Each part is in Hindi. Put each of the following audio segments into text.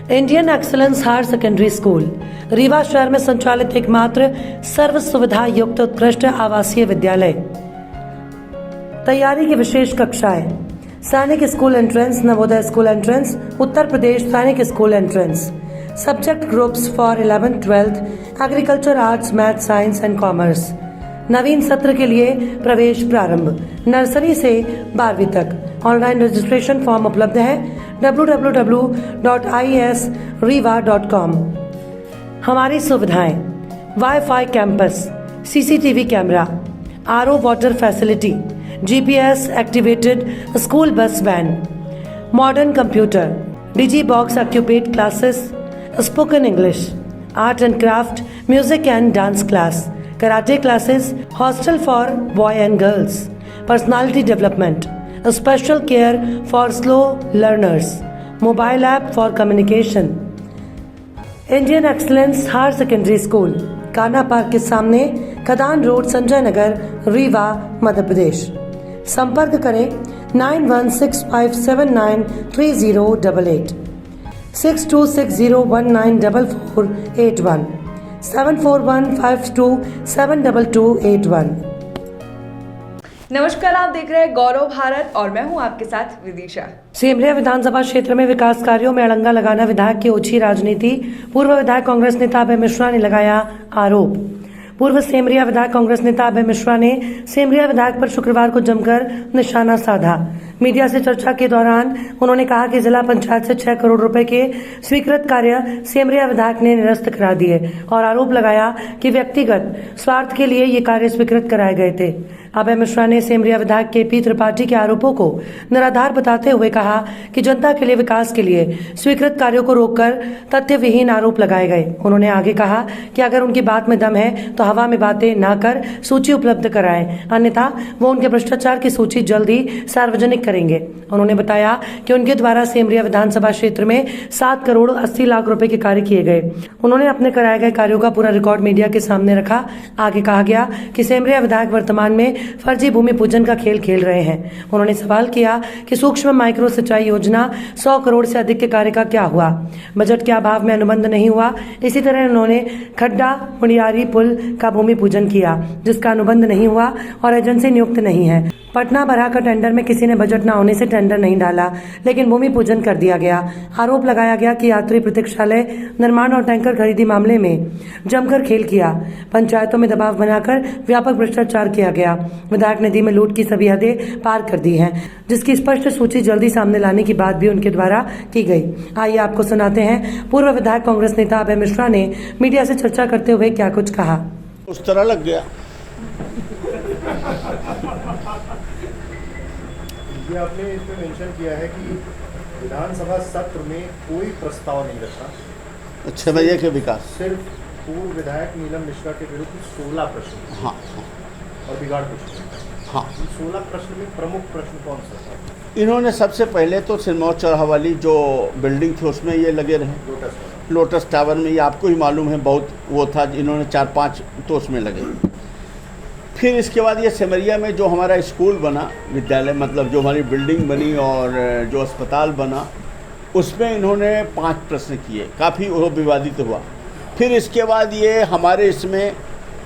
Indian excellence higher secondary school Rewa शहर में संचालित एकमात्र सर्व सुविधा युक्त उत्कृष्ट आवासीय विद्यालय। तैयारी की विशेष कक्षाएं, Sainik school entrance, Navodaya school entrance, Uttar Pradesh Sainik school entrance. Subject groups for 11th 12th, agriculture, arts, math, science and commerce. नवीन सत्र के लिए प्रवेश प्रारंभ, नर्सरी से 12वीं तक। ऑनलाइन रजिस्ट्रेशन फॉर्म उपलब्ध है www.iesriva.com। हमारी सुविधाएं: WiFi campus, CCTV camera, RO water facility, GPS activated school bus van, modern computer, digi box occupied classes, spoken English, art and craft, music and dance class, karate classes, hostel for boy and girls, personality development, special care for slow learners, mobile app for communication. Indian excellence higher secondary school, Kanha park के सामने, खदान रोड, संजय नगर, रीवा, मध्य प्रदेश। संपर्क करें 9165793088, 6260194481, 7415272281। नमस्कार, आप देख रहे हैं गौरव भारत और मैं हूं आपके साथ विदिशा। सेमरिया विधानसभा क्षेत्र में विकास कार्यों में अड़ंगा लगाना विधायक की ओछी राजनीति, पूर्व विधायक कांग्रेस नेता अभय मिश्रा ने लगाया आरोप। पूर्व सेमरिया विधायक कांग्रेस नेता अभय मिश्रा ने सेमरिया विधायक पर शुक्रवार को जमकर निशाना साधा। मीडिया से चर्चा के दौरान उन्होंने कहा कि जिला पंचायत से 6 करोड़ रुपए के स्वीकृत कार्य सेमरिया विधायक ने निरस्त करा दिए और आरोप लगाया कि व्यक्तिगत स्वार्थ के लिए ये कार्य स्वीकृत कराए गए थे। अभय मिश्रा ने सेमरिया विधायक के त्रिपाठी के आरोपों को निराधार बताते हुए कहा कि जनता के लिए विकास के लिए स्वीकृत कार्यों को रोककर तथ्य विहीन आरोप लगाए गए। उन्होंने आगे कहा कि अगर उनकी बात में दम है तो हवा में बातें ना कर सूची उपलब्ध कराएं, अन्यथा वो उनके भ्रष्टाचार की सूची जल्द ही सार्वजनिक करेंगे। उन्होंने बताया कि उनके द्वारा सेमरिया विधानसभा क्षेत्र में 7 करोड़ 80 लाख रुपए के कार्य किए गए। उन्होंने अपने कराए गए कार्यों का पूरा रिकॉर्ड मीडिया के सामने रखा। आगे कहा गया कि सेमरिया विधायक वर्तमान में फर्जी भूमि पूजन का खेल खेल रहे हैं। उन्होंने सवाल किया कि सूक्ष्म माइक्रो सिंचाई योजना 100 करोड़ से अधिक के कार्य का क्या हुआ, बजट के अभाव में अनुबंध नहीं हुआ। इसी तरह उन्होंने खड्डा मुड़ियारी पुल का भूमि पूजन किया जिसका अनुबंध नहीं हुआ और एजेंसी नियुक्त नहीं है। पटना बरहा का टेंडर में किसी ने बजट न होने से टेंडर नहीं डाला लेकिन भूमि पूजन कर दिया गया। आरोप लगाया गया कि यात्री प्रतीक्षालय निर्माण और टैंकर खरीदी मामले में जमकर खेल किया। पंचायतों में दबाव बनाकर व्यापक भ्रष्टाचार किया गया। विधायक निधि में लूट की सभी हदें पार कर दी हैं, जिसकी स्पष्ट सूची जल्दी सामने लाने की बात भी उनके द्वारा की गई। आइए आपको सुनाते हैं पूर्व विधायक कांग्रेस नेता अभय मिश्रा ने मीडिया से चर्चा करते हुए क्या कुछ कहा। उस तरह लग गया। ये आपने इसमें मेंशन किया है कि विधानसभा सत्र में कोई प्रस्ताव नहीं रखा। अच्छा भैया के विकास सिर्फ पूर्व विधायक नीलम मिश्रा के विरुद्ध 16 प्रश्न। हाँ और बिगाड़ कुछ नहीं। हाँ 16 प्रश्न में प्रमुख प्रश्न कौन सा था? इन्होंने सबसे पहले तो सिरमौर चौराहा वाली जो बिल्डिंग थी उसमें ये लगे रहे। लोटस टावर में, ये आपको ही मालूम है, बहुत वो था। इन्होंने 4-5 तो उसमें लगे। फिर इसके बाद ये सेमरिया में जो हमारा स्कूल बना, विद्यालय मतलब जो हमारी बिल्डिंग बनी और जो अस्पताल बना, उसमें इन्होंने 5 प्रश्न किए, काफ़ी वो विवादित हुआ। फिर इसके बाद ये हमारे इसमें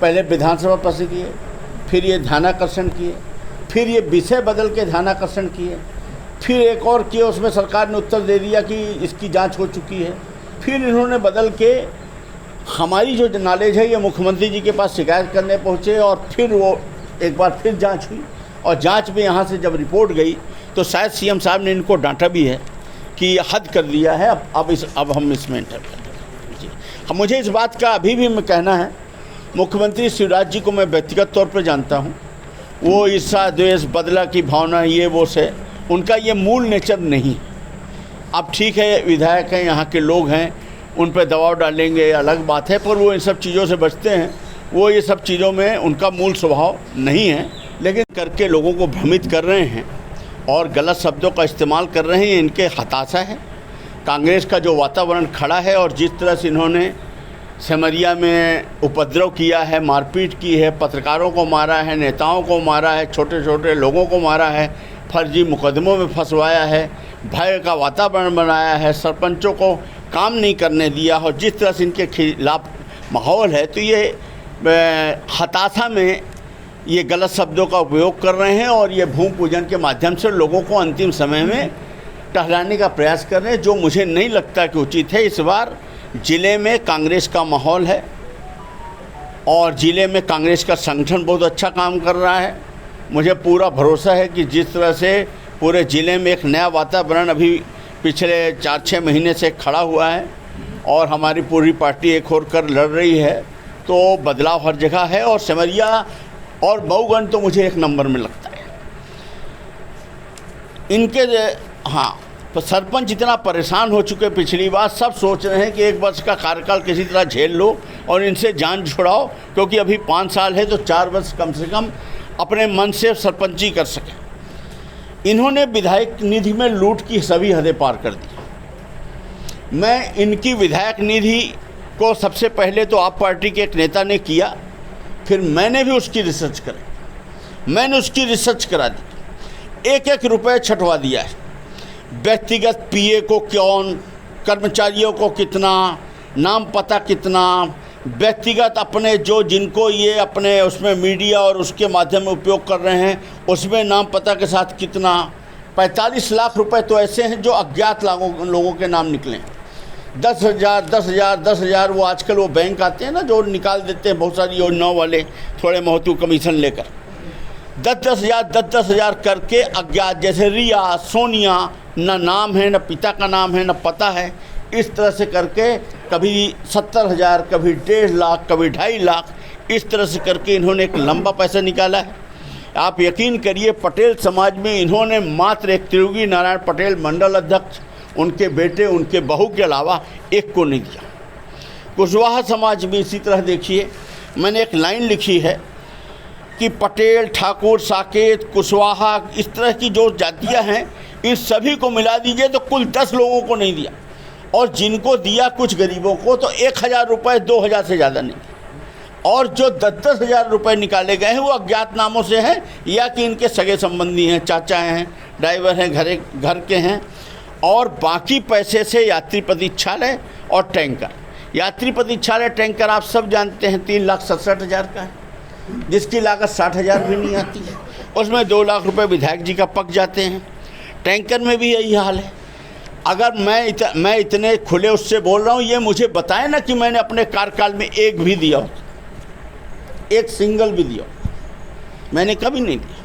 पहले विधानसभा प्रश्न किए, फिर ये ध्यानाकर्षण किए, फिर ये विषय बदल के ध्यानाकर्षण किए, फिर एक और किए, उसमें सरकार ने उत्तर दे दिया कि इसकी जाँच हो चुकी है। फिर इन्होंने बदल के हमारी जो नॉलेज है ये मुख्यमंत्री जी के पास शिकायत करने पहुँचे और फिर वो एक बार फिर जांच हुई और जांच में यहाँ से जब रिपोर्ट गई तो शायद सीएम साहब ने इनको डांटा भी है कि हद कर दिया है, अब हम इसमें इंटर करें। जी मुझे इस बात का अभी भी मैं कहना है, मुख्यमंत्री शिवराज जी को मैं व्यक्तिगत तौर पर जानता हूँ। वो ईर्षा, द्वेष, बदला की भावना ये वो से उनका ये मूल नेचर नहीं। अब ठीक है, विधायक हैं, यहाँ के लोग हैं, उन पर दबाव डालेंगे अलग बात है, पर वो इन सब चीज़ों से बचते हैं। वो ये सब चीज़ों में उनका मूल स्वभाव नहीं है, लेकिन करके लोगों को भ्रमित कर रहे हैं और गलत शब्दों का इस्तेमाल कर रहे हैं। इनके हताशा है। कांग्रेस का जो वातावरण खड़ा है और जिस तरह से इन्होंने सेमरिया में उपद्रव किया है, मारपीट की है, पत्रकारों को मारा है, नेताओं को मारा है, छोटे छोटे लोगों को मारा है, फर्जी मुकदमों में फंसवाया है, भय का वातावरण बनाया है, सरपंचों को काम नहीं करने दिया और जिस तरह से इनके खिलाफ माहौल है, तो ये हताशा में ये गलत शब्दों का उपयोग कर रहे हैं और ये भूमि पूजन के माध्यम से लोगों को अंतिम समय में टहलाने का प्रयास कर रहे हैं, जो मुझे नहीं लगता कि उचित है। इस बार ज़िले में कांग्रेस का माहौल है और ज़िले में कांग्रेस का संगठन बहुत अच्छा काम कर रहा है। मुझे पूरा भरोसा है कि जिस तरह से पूरे ज़िले में एक नया वातावरण अभी पिछले 4-6 महीने से खड़ा हुआ है और हमारी पूरी पार्टी एक होकर कर लड़ रही है, तो बदलाव हर जगह है। और सिमरिया और मऊगंज तो मुझे एक नंबर में लगता है। इनके हाँ, तो सरपंच इतना परेशान हो चुके पिछली बार, सब सोच रहे हैं कि 1 वर्ष का कार्यकाल किसी तरह झेल लो और इनसे जान छुड़ाओ, क्योंकि अभी 5 साल है तो 4 वर्ष कम से कम अपने मन से सरपंची कर सकें। इन्होंने विधायक निधि में लूट की सभी हदें पार कर दी। मैं इनकी विधायक निधि को सबसे पहले तो आप पार्टी के एक नेता ने किया, फिर मैंने भी उसकी रिसर्च करी, मैंने उसकी रिसर्च करा दी। 1-1 रुपये छटवा दिया है। व्यक्तिगत पीए को कौन, कर्मचारियों को कितना, नाम पता कितना, व्यक्तिगत अपने जो जिनको ये अपने उसमें मीडिया और उसके माध्यम में उपयोग कर रहे हैं उसमें नाम पता के साथ कितना, 45 लाख रुपए तो ऐसे हैं जो अज्ञात लोगों के नाम निकले हैं। 10,000 वो आजकल वो बैंक आते हैं ना जो निकाल देते हैं बहुत सारी योजनाओं वाले, थोड़े महत्व कमीशन लेकर 10,000 करके अज्ञात, जैसे रिया, सोनिया, न नाम है, न पिता का नाम है, न पता है, इस तरह से करके कभी 70,000, कभी 1.5 लाख, कभी 2.5 लाख, इस तरह से करके इन्होंने एक लंबा पैसा निकाला है। आप यकीन करिए पटेल समाज में इन्होंने मात्र एक त्रियोगी नारायण पटेल मंडल अध्यक्ष, उनके बेटे, उनके बहू के अलावा एक को नहीं दिया। कुशवाहा समाज में इसी तरह देखिए, मैंने एक लाइन लिखी है कि पटेल, ठाकुर, साकेत, कुशवाहा, इस तरह की जो जातियां हैं इन सभी को मिला दीजिए तो कुल 10 लोगों को नहीं दिया, और जिनको दिया कुछ गरीबों को तो 1,000 रुपये 2,000 से ज़्यादा नहीं। और जो 10-10 हज़ार रुपये निकाले गए हैं वो अज्ञात नामों से हैं या कि इनके सगे संबंधी हैं, चाचा हैं, ड्राइवर हैं, घर के हैं। और बाकी पैसे से यात्री प्रतीक्षालय और टैंकर, यात्री प्रतीक्षालय टैंकर आप सब जानते हैं 3,67,000 का है, जिसकी लागत 60,000 भी नहीं आती है। उसमें 2 लाख रुपए विधायक जी का पक जाते हैं। टैंकर में भी यही हाल है। अगर मैं इतने खुले उससे बोल रहा हूँ, ये मुझे बताएं ना कि मैंने अपने कार्यकाल में एक भी दिया हो, एक सिंगल भी दिया हो। मैंने कभी नहीं दिया।